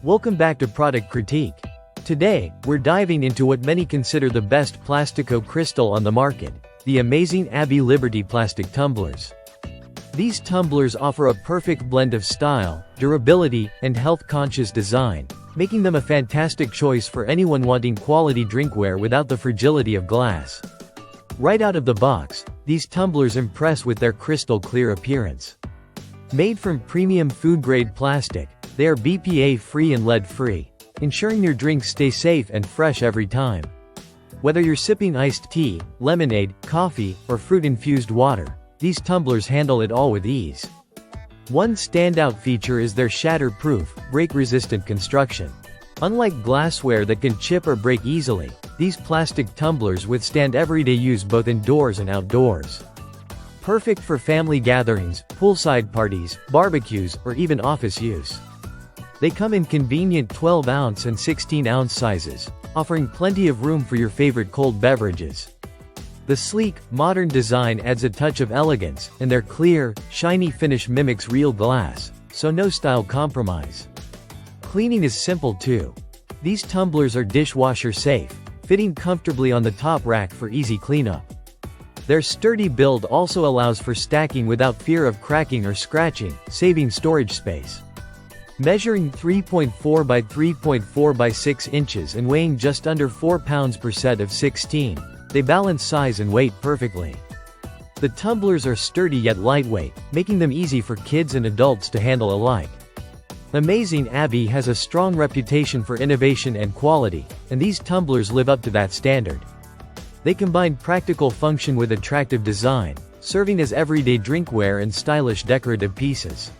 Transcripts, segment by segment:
Welcome back to Product Critique. Today, we're diving into what many consider the best Plastico Cristal on the market, the amazing Abbey Liberty plastic tumblers. These tumblers offer a perfect blend of style, durability, and health-conscious design, making them a fantastic choice for anyone wanting quality drinkware without the fragility of glass. Right out of the box, these tumblers impress with their crystal-clear appearance. Made from premium food-grade plastic, they are BPA-free and lead-free, ensuring your drinks stay safe and fresh every time. Whether you're sipping iced tea, lemonade, coffee, or fruit-infused water, these tumblers handle it all with ease. One standout feature is their shatter-proof, break-resistant construction. Unlike glassware that can chip or break easily, these plastic tumblers withstand everyday use both indoors and outdoors. Perfect for family gatherings, poolside parties, barbecues, or even office use. They come in convenient 12-ounce and 16-ounce sizes, offering plenty of room for your favorite cold beverages. The sleek, modern design adds a touch of elegance, and their clear, shiny finish mimics real glass, so no style compromise. Cleaning is simple too. These tumblers are dishwasher safe, fitting comfortably on the top rack for easy cleanup. Their sturdy build also allows for stacking without fear of cracking or scratching, saving storage space. Measuring 3.4 by 3.4 by 6 inches and weighing just under 4 pounds per set of 16, they balance size and weight perfectly. The tumblers are sturdy yet lightweight, making them easy for kids and adults to handle alike. Amazing Abbey has a strong reputation for innovation and quality, and these tumblers live up to that standard. They combine practical function with attractive design, serving as everyday drinkware and stylish decorative pieces.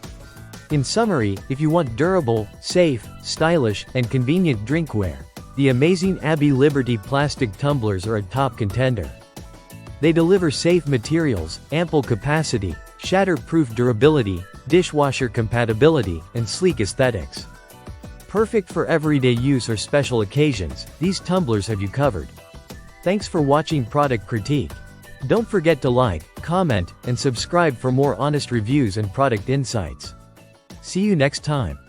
In summary, if you want durable, safe, stylish, and convenient drinkware, the amazing Abbey Liberty plastic tumblers are a top contender. They deliver safe materials, ample capacity, shatter-proof durability, dishwasher compatibility, and sleek aesthetics. Perfect for everyday use or special occasions, these tumblers have you covered. Thanks for watching Product Critique. Don't forget to like, comment, and subscribe for more honest reviews and product insights. See you next time.